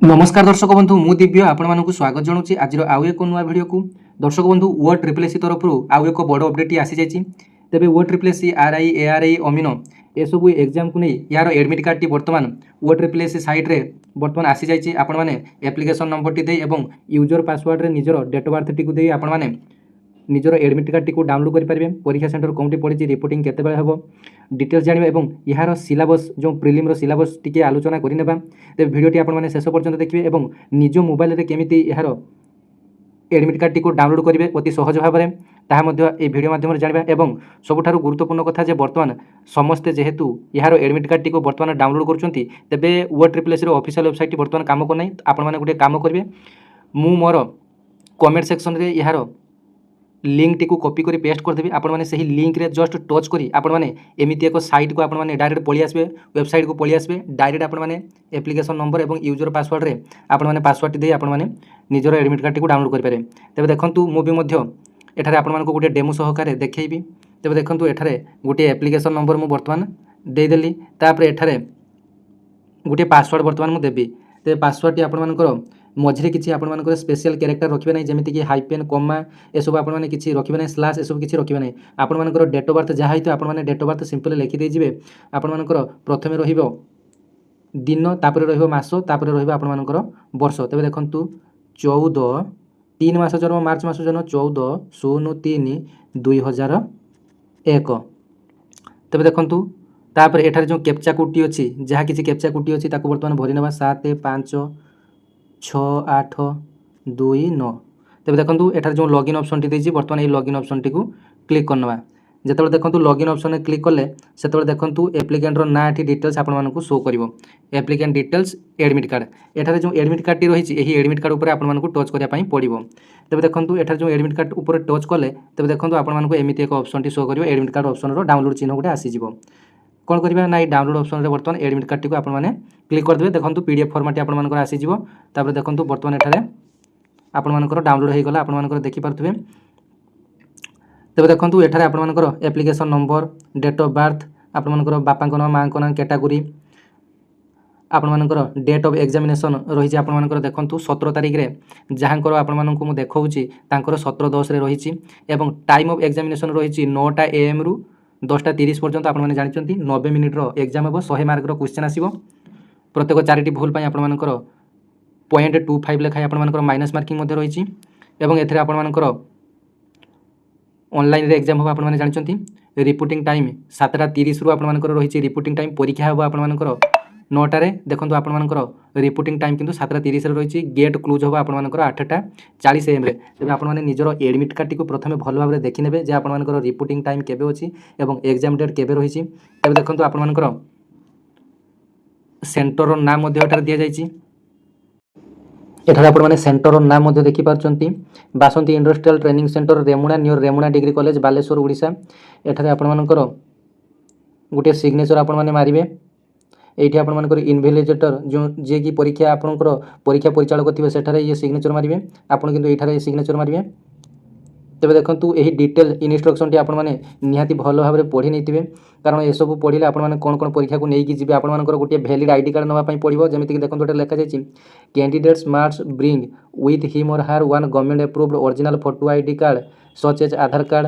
नमस्कार दर्शक बंधु मु दिव्य आपण स्वागत जनाऊँ आज आउ एक नुआ भिडियो को। दर्शक बंधु वो ट्रिपल तरफ आउ एक बड़ अपडेट आसी जाइए। तेज वो ट्रिपल आरआई एआरआई अमीनो ये सब एग्जाम को नहीं यार एडमिट कार्ड टी बर्तमान वो ट्रिपल साइट्रे बर्तमान आसी जाइए। आपण मैंने एप्लिकेशन नंबर टी दे एवं यूजर पासवर्ड रे निजर डेट ऑफ बर्थ टी को दे आपण मैंने निजर एडमिट कार्ड टी को डाउनलोड करेंगे। परीक्षा सेंटर कौटी पड़ी रिपोर्टिंग केते हम डिटेल्स जाना और यार सिलेबस जो प्रिलिम सिलेबस टी आलोचना करने तेज भिडियोटी आपने शेष पर्यंत देखिए और निज मोबाइल रे केमिति यार एडमिट कार्ड टी को डाउनलोड करेंगे अति सहज भाव में ताहा ये भिडियो माध्यम जाना और सबुठ गुरुत्वपूर्ण कथा जे बर्तमान समस्ते जेहेतु यार एडमिट कार्ड टी को बर्तमान डाउनलोड करुँच तेबे वो ट्रिपल एस ऑफिशियल वेबसाइट बर्तमान काम करना आपण मैंने गोटे काम करेंगे मु मोर कमेंट सेक्शन रे यार लिंक टी को कॉपी करी पेस्ट करदेवी। आपण मैंने सही लिंक रे जस्ट टच करी आपण मैंने एमती एक साइट को आपण मैंने डायरेक्ट पलि आसबे वेबसाइट को पलि आसबे डायरेक्ट आपण मैंने एप्लिकेशन नंबर और यूजर पासवर्ड रे आपण मैंने पासवर्ड टी दे आपण मैंने निजर एडमिट कार्ड टी को डाउनलोड करि पारे। तेबे देखंतु मु भी मध्य एठारे आपण मानको गोटे डेमो सहकारे देखैबी। तेबे देखंतु एठारे गोटे एप्लिकेशन नंबर मु वर्तमान दे देली तापर एठारे गोटे पासवर्ड वर्तमान मु देबी। तेबे पासवर्ड टी आपण मानकर मझे किसी आप स्पेशल कैरेक्टर रखिए ना जमीक कि हाइपेन कमा ये सब आपने किसी रखिए ना स्लाश ये सब किसी रखिए ना आपर डेट ऑफ बर्थ जहाँ होता है डेट ऑफ बर्थ सिंपल लिखिदे आपर प्रथम दिन तापर रस तापर रपर वर्ष। तेज देखूँ 14 3 मास जन्म मार्च मास जन्म 14/03/2001। तेज देखूँ तापर एठारे जो कैप्चा कोडटी अच्छी जहाँ किसी कैप्चा कोडटी अच्छी बर्तमान भरी ना 7 5 6 8 2 9। तेज देखो एठार जो लॉगिन ऑप्शन टी देछि बर्तमान ये लॉगिन ऑप्शन टी को क्लिक करना जो देखो लॉगिन ऑप्शन में क्लिक कले से देखो एप्लिकेंटर ना ये डिटेल्स आपको शो कर एप्लिकेंट डिटेल्स एडमिट कार्ड एठार जो एडमिट कार्ड टी रही यही एडमिट कार्ड उपर आपको टच करने पड़ो। तेज देखो एठार जो एडमिट कार्ड उपर टच कले तेज देखो आपको एमती एक ऑप्शन टी शो कर एडमिट कार्ड ऑप्शन डाउनलोड चिन्ह गोटे आसीज कौन करवा ना डाउनलोड ऑप्शन रे बर्तमान एडमिट कार्ड टी को आपने क्लिक करदे। देखो पीडीएफ फॉर्मेट आपर आसीज तापर देखो बर्तमान एठारे आपर डाउनलोड हो गला आपर देखिपे। तेज देखो एठारे आपर application number date of birth आपर बापा नाम माँ नाम कैटेगोरी आपर डेट ऑफ एग्जामिनेशन रही आपर देखो 17 तारीख में जहाँकर आपको देखा 17/10 रही टाइम ऑफ एग्जामिनेशन रही 9टा AM रु 10टा 30 पर्यंत आपने जानते 90 मिनिट्र एग्जाम हम 100 मार्कर क्वेश्चन आसो प्रत्येक 4टी भूल आपर 0.25 लेखाएं आपर माइनस मार्किंग रही आपर ऑनलाइन एग्जाम हम आपने जानते रिपोर्टिंग टाइम 7:30 रु आपर रही रिपोर्टिंग टाइम परीक्षा हम आपर 9टारे देखो आपर रिपोर्टिंग टाइम किंतु 7:30 रही गेट क्लोज हम आपर 8:40 AM तेज आपने निजर एडमिट कार्ड टी प्रथम भल भाव में देखने जे आपर रिपोर्टिंग टाइम केबे अच्छी और एग्जाम डेट केबे रही। तेज देखो आपर सेंटर नाम दि जाइए एठार आपने सेंटर नाम देखिपार्टी Basanti industrial training centre Remuna near Remuna degree college Baleshwar Odisha. एठार आपणकर गोटे सिग्नेचर आपने मारे ये आपर इनविजिलेटर जो जी की परीक्षा आपंकर परीक्षा परिचालक थे सेठारे ये सिग्नेचर मारे आपड़ किंतु ये सिग्नेचर मारे। तेज देखो यही डिटेल इनस्ट्रक्शन टी आपने निहाती भल भाव में पढ़ी नहीं कारण ये सब पढ़ले आपने कौन कौन परीक्षा को लेकिन जी आपर गोटे वैलिड आईडी कार्ड नापी पड़ो जमीक देखो लिखा जाए candidates marks bring with him or her one government approved original photo ID card such as Aadhaar card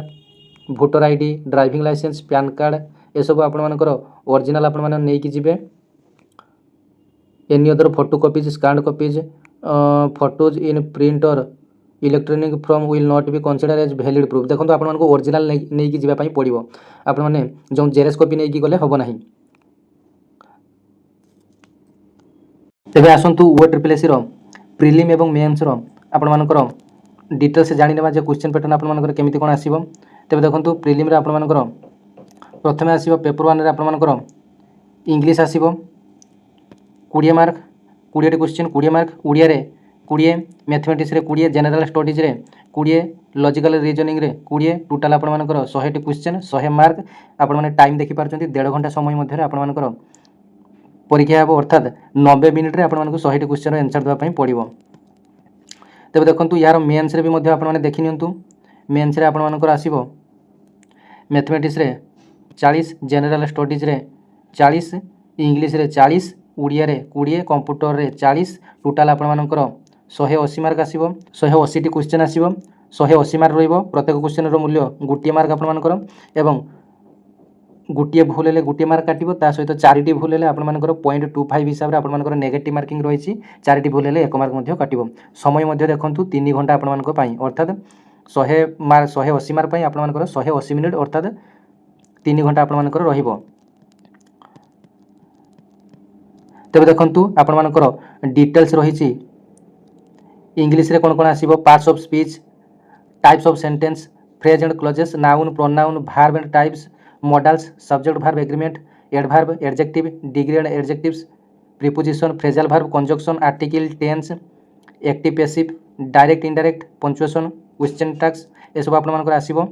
voter ID driving licence PAN card ये सब आपर ओरिजिनल आपने जी any other photo copies scanned copies photos in print or electronic form will not be consider as valid proof. देखो आपको original नहीं जावाई पड़ो आपने जो जेरेक्स कॉपी नहीं गले हम ना। तेज आसतु वो ट्रिपल एस प्रिलिम और मेन्स आपर डिटेल्स जाना जो क्वेश्चन पैटर्न आपर केमी कौन आसो। तेज देखो प्रिलिम आपर प्रथम आसो पेपर 1 आपर इंग्लीश आसो 20 मार्क 20टी question 20 mark Odia 20 mathematics 20 general studies 20 logical reasoning 20 total आपर 100टी क्वेश्चन 100 मार्क आपने टाइम देखिपार्टी 1.5 घंटा समय मध्य आपर परीक्षा हम अर्थात 90 मिनिट्रे आपको 100टी क्वेश्चन आंसर देवाई पड़ो। तेज देखो यार मेन्स भी आपने देखी नियंतु मेन्स आपर आसो मैथमेटिक्स 40 जनरल स्टडीज 40 इंग्लीश 40 ଓଡ଼ିଆରେ 20 कंप्यूटर 40 टोटाल आपणमानकर 180 मार्क आसीबो 180 टी क्वेश्चन आसीबो 180 मार्क रहिबो प्रत्येक क्वेश्चन रो मूल्य गोटे मार्क आपणमानकर एवं गोटे भूल हेले गोटे मार्क काटिबो ता सहित 4टी भूल हेले आपणमानकर 0.25 हिसाब रे आपणमानकर नेगेटिव मार्किंग रहिछि 4टी भूल हेले 1 मार्क मध्ये काटिबो समय मध्ये देखंतु 3 घंटा आपणमानकर पई अर्थात 180 मार्क पई आपणमानकर 180 मिनिट अर्थात 3 घंटा आपणमानकर रहिबो तेबे देखंतु आपणमानकर डिटेल्स रहिछि इंग्लिश रे कोन कोन आसीबो parts of speech types of sentence phrase and clauses noun pronoun verb and types modals subject verb agreement adverb adjective degree and adjectives preposition phrasal verb conjunction article tense active passive direct indirect punctuation question tags ए सब आपनकर आसीबो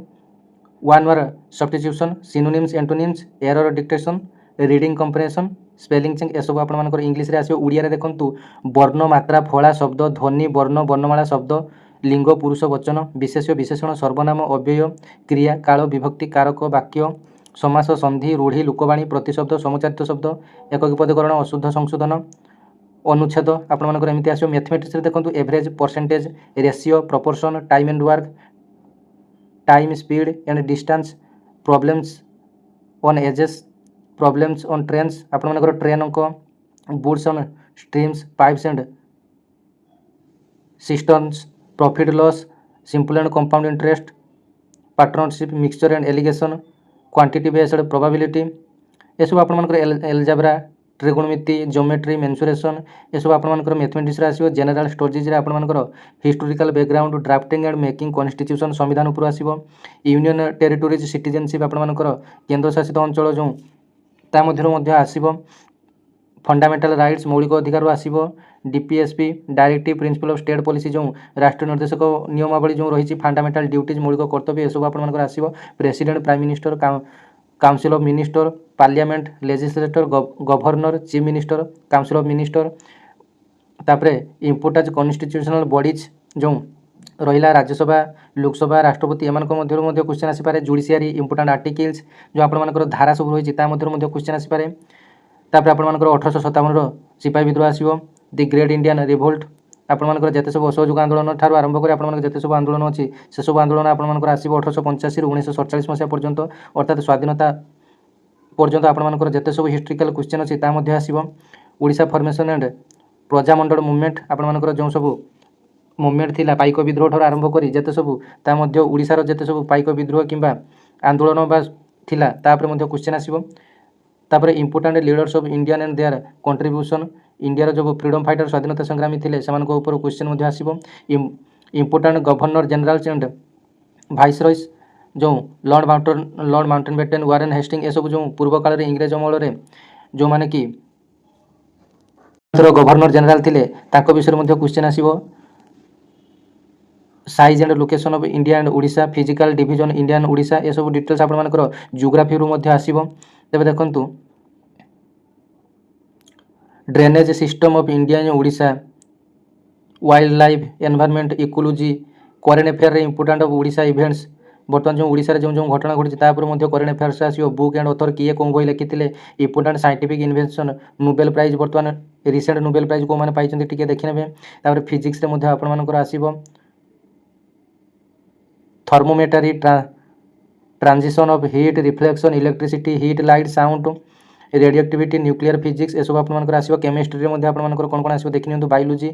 one word substitution synonyms antonyms error detection reading comprehension spelling check ए सब आपनकर English रे आसीबो उड़िया रे देखंतु वर्ण मात्रा फला शब्द ध्वनि वर्ण वर्णमाला शब्द लिंग पुरुष वचन विशेष्य विशेषण सर्वनाम अव्यय क्रिया काल विभक्ति कारक वाक्य समास संधि रूढ़ी लोकवाणी प्रतिशब्द समुच्चारित शब्द एकक पदकरण अशुद्ध संशोधन अनुच्छेद आपनकर एमती आसीबो मैथमेटिक्स रे देखंतु average percentage ratio proportion time and work time speed and distance problems on edges problems on trains आपनकर ट्रेन अंक boats on streams pipes and systems profit loss simple and compound interest partnership mixture and allegation quantity based probability ये सब आपनकर algebra त्रिकोणमिति geometry mensuration ये सब आपनकर mathematics रे आसीबो general studies रे आपनकर historical background drafting and making constitution संविधान उपर आसीबो यूनियन टेरिटोरीज सिटीजनशिप आपनकर केंद्र शासित अंचल जो ता मध्य आसीबो फंडामेंटल राइट्स मौलिक अधिकार आसीबो DPSP directive principle of state policy जो राष्ट्रीय निर्देशक नियमावली जो रही फंडामेंटल ड्यूटीज मौलिक कर्तव्य ये सब आपनकर आसीबो president prime minister council of minister parliament legislator governor chief minister council of minister तापरे इंपोर्टेंट कॉन्स्टिट्यूशनल बॉडीज जो रहिला राज्यसभा लोकसभा राष्ट्रपति एमानक मध्य क्वेश्चन आसी पारे जुडिशियरी इंपोर्टेंट आर्टिकल्स जो आपनकर धारा सब रही क्वेश्चन आसी पारे तापर आपनकर 1857 सिपाही विद्रोह आसीबो दि ग्रेट इंडियन रिवोल्ट आपनकर जते सब असहयोग आंदोलन ठार आरंभ कर आपनकर जते सब आंदोलन अछि से सब आंदोलन आपनकर आसीबो 1885 रु 1947 मसिया पर्यंत अर्थात स्वाधीनता पर्यंत आपनकर जते सब हिस्टोरिकल क्वेश्चन अछि ता मध्ये आसीबो Odisha formation and Prajamandal movement आपनकर जो सब मूवमेंट थिला पाइक विद्रोह ठार आरंभ करी जते सब ता मध्ये ओडिशा रो जते सब पाइक विद्रोह किंबा आंदोलन बा थिला तापर मध्ये क्वेश्चन आसीबो तापर important leaders of Indian and there contribution India जो फ्रीडम फाइटर स्वाधीनता संग्रामी थिले सेमानको ऊपर क्वेश्चन मध्ये आसीबो इंपोर्टेंट गवर्नर जनरल एंड वाइसरॉयस जो लॉर्ड माउंटबेटन वारेन हेस्टिंग ए सब जो पूर्व काल रे इंग्रेज अमल रे जो माने कि गवर्नर जनरल थिले ताको विषय मध्ये क्वेश्चन आसीबो size and location of India and Odisha physical division India and Odisha ए सब डिटेल्स आपण मानकर जियोग्राफी रु मध्ये आसीबो तेबे देखंतु drainage system of India and Odisha wildlife environment ecology current affair रे इंपोर्टेंट ऑफ ओडिशा इवेंट्स बर्तमान जो ओडिशा रे जो घटना घटी तापर मध्ये करेंट अफेयर्स आसीबो बुक एंड ऑथर किए कोन बही लिखिथिले important scientific invention Nobel prize बर्तमान रिसेंट नोबेल प्राइज को माने पाइछन्ती टिके देखिनेबे तापर फिजिक्स रे मध्ये आपण मानकर आसीबो thermometry transition of heat reflection electricity heat light sound radioactivity nuclear physics ए सब आपनकर आसीबो केमिस्ट्री रे मध्ये आपनकर कोन कोन आसीबो देखिनियंतु बायोलॉजी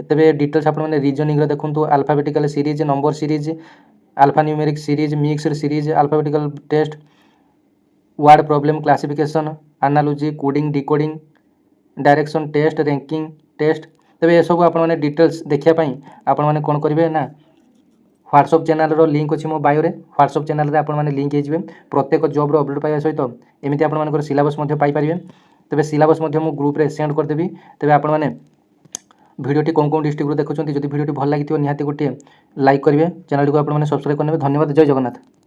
तबे डिटेल्स आपन माने रीजनिंग रे देखंतु alphabetical series number series alpha numeric series mixed series alphabetical test word problem classification analogy coding decoding direction test ranking test तबे ए सब आपन माने डिटेल्स देखिया पई आपन माने कोन करिवे ना व्हाट्सएप चैनल रो लिंक अछि मो बायो रे व्हाट्सएप चैनल रे आपण माने लिंक हेजिबे प्रत्येक जॉब रो अपडेट पाइबा सहित एमिति आपण मानकर सिलेबस मध्ये पाई परिबे तबे सिलेबस मध्ये मो ग्रुप रे सेंड कर देबी तबे आपण माने वीडियोटी कोन डिस्ट्रिक्ट रो देखुछंती जदि वीडियोटी भल लागिथियो निहाती गोटे लाइक करिवे चैनल को आपण माने सब्सक्राइब करनेबे धन्यवाद जय जगन्नाथ।